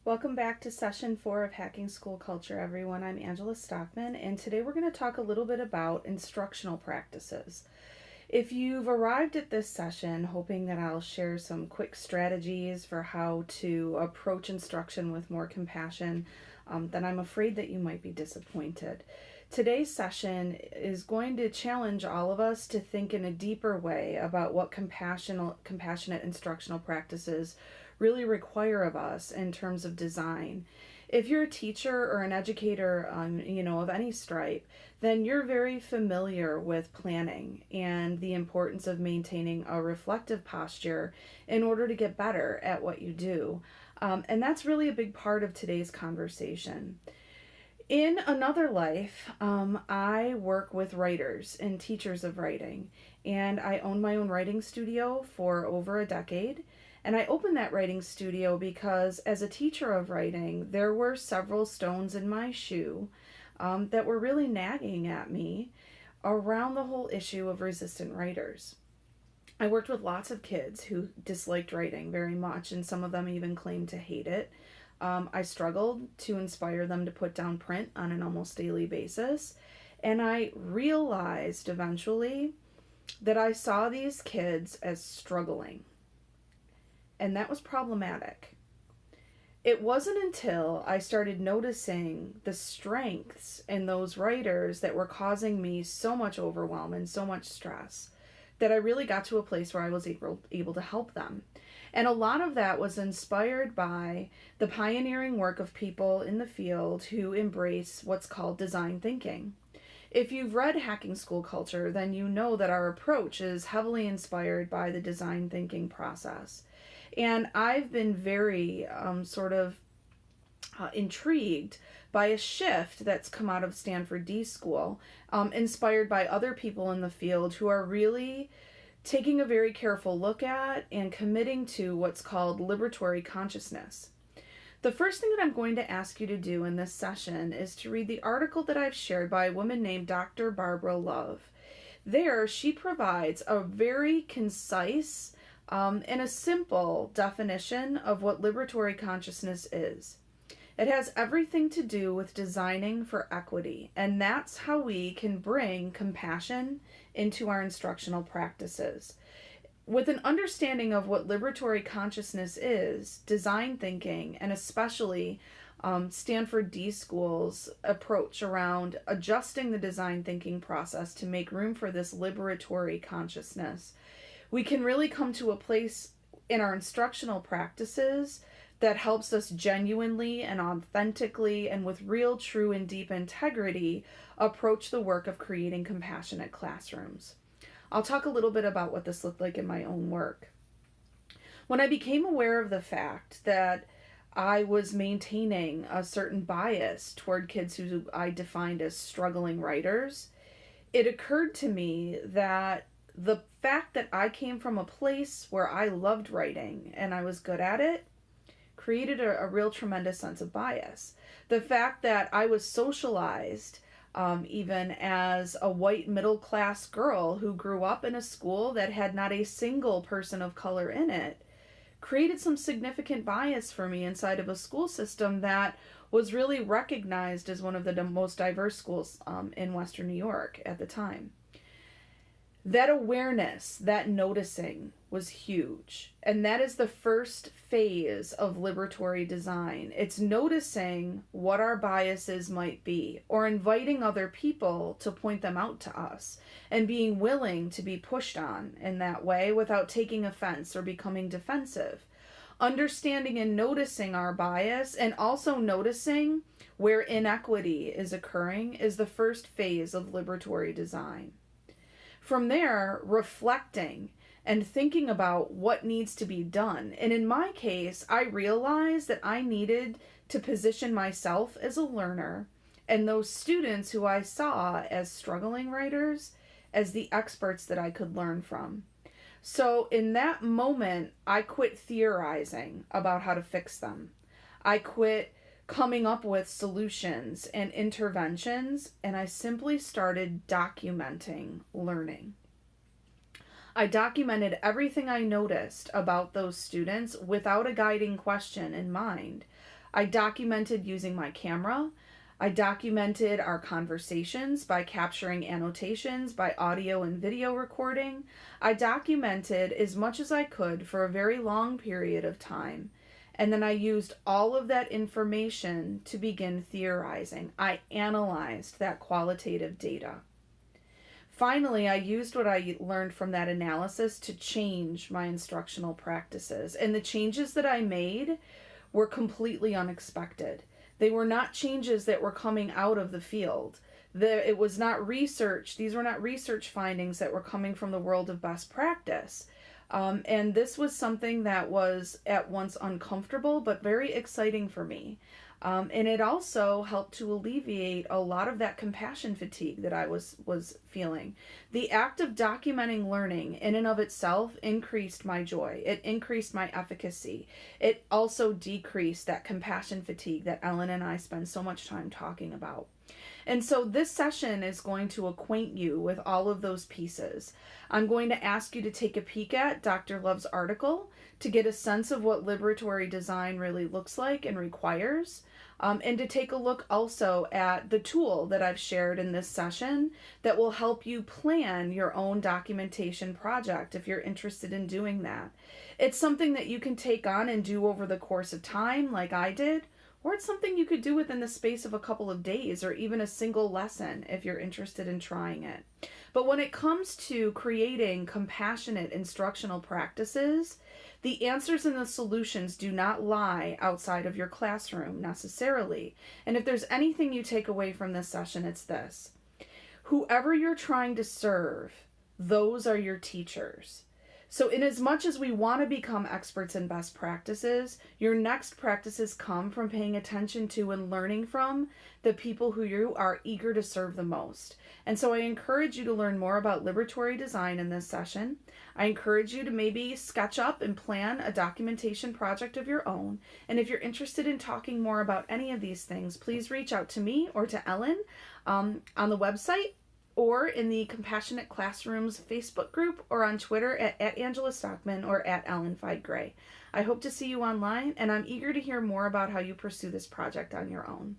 Welcome back to session 4 of Hacking School Culture, everyone. I'm Angela Stockman, and today we're going to talk a little bit about instructional practices. If you've arrived at this session hoping that I'll share some quick strategies for how to approach instruction with more compassion, then I'm afraid that you might be disappointed. Today's session is going to challenge all of us to think in a deeper way about what compassionate instructional practices really require of us in terms of design. If you're a teacher or an educator, of any stripe, then you're very familiar with planning and the importance of maintaining a reflective posture in order to get better at what you do. And that's really a big part of today's conversation. In another life, I work with writers and teachers of writing, and I own my own writing studio for over a decade. And I opened that writing studio because, as a teacher of writing, there were several stones in my shoe that were really nagging at me around the whole issue of resistant writers. I worked with lots of kids who disliked writing very much, and some of them even claimed to hate it. I struggled to inspire them to put down print on an almost daily basis, and I realized eventually that I saw these kids as struggling, and that was problematic. It wasn't until I started noticing the strengths in those writers that were causing me so much overwhelm and so much stress that I really got to a place where I was able to help them. And a lot of that was inspired by the pioneering work of people in the field who embrace what's called design thinking. If you've read Hacking School Culture, then you know that our approach is heavily inspired by the design thinking process. And I've been very intrigued by a shift that's come out of Stanford D School, inspired by other people in the field who are really taking a very careful look at and committing to what's called liberatory consciousness. The first thing that I'm going to ask you to do in this session is to read the article that I've shared by a woman named Dr. Barbara Love. There, she provides a very concise and a simple definition of what liberatory consciousness is. It has everything to do with designing for equity, and that's how we can bring compassion into our instructional practices. With an understanding of what liberatory consciousness is, design thinking, and especially Stanford D School's approach around adjusting the design thinking process to make room for this liberatory consciousness, we can really come to a place in our instructional practices that helps us genuinely and authentically and with real, true, and deep integrity approach the work of creating compassionate classrooms. I'll talk a little bit about what this looked like in my own work. When I became aware of the fact that I was maintaining a certain bias toward kids who I defined as struggling writers, it occurred to me that the fact that I came from a place where I loved writing and I was good at it created a real tremendous sense of bias. The fact that I was socialized, even as a white middle-class girl who grew up in a school that had not a single person of color in it, created some significant bias for me inside of a school system that was really recognized as one of the most diverse schools in Western New York at the time. That awareness, that noticing was huge. And that is the first phase of liberatory design. It's noticing what our biases might be or inviting other people to point them out to us and being willing to be pushed on in that way without taking offense or becoming defensive. Understanding and noticing our bias and also noticing where inequity is occurring is the first phase of liberatory design. From there, reflecting and thinking about what needs to be done. And in my case, I realized that I needed to position myself as a learner and those students who I saw as struggling writers as the experts that I could learn from. So in that moment, I quit theorizing about how to fix them. I quit coming up with solutions and interventions, and I simply started documenting learning. I documented everything I noticed about those students without a guiding question in mind. I documented using my camera. I documented our conversations by capturing annotations, by audio and video recording. I documented as much as I could for a very long period of time. And then I used all of that information to begin theorizing. I analyzed that qualitative data. Finally, I used what I learned from that analysis to change my instructional practices. And the changes that I made were completely unexpected. They were not changes that were coming out of the field. It was not research. These were not research findings that were coming from the world of best practice. And this was something that was at once uncomfortable, but very exciting for me. And it also helped to alleviate a lot of that compassion fatigue that I was feeling. The act of documenting learning in and of itself increased my joy. It increased my efficacy. It also decreased that compassion fatigue that Ellen and I spend so much time talking about. And so this session is going to acquaint you with all of those pieces. I'm going to ask you to take a peek at Dr. Love's article to get a sense of what liberatory design really looks like and requires. And to take a look also at the tool that I've shared in this session that will help you plan your own documentation project if you're interested in doing that. It's something that you can take on and do over the course of time like I did, or it's something you could do within the space of a couple of days or even a single lesson if you're interested in trying it. But when it comes to creating compassionate instructional practices, the answers and the solutions do not lie outside of your classroom necessarily. And if there's anything you take away from this session, it's this. Whoever you're trying to serve, those are your teachers. So in as much as we want to become experts in best practices, your next practices come from paying attention to and learning from the people who you are eager to serve the most. And so I encourage you to learn more about liberatory design in this session. I encourage you to maybe sketch up and plan a documentation project of your own. And if you're interested in talking more about any of these things, please reach out to me or to Ellen on the website, or in the Compassionate Classrooms Facebook group, or on Twitter at Angela Stockman or at Ellen Feig-Gray. I hope to see you online, and I'm eager to hear more about how you pursue this project on your own.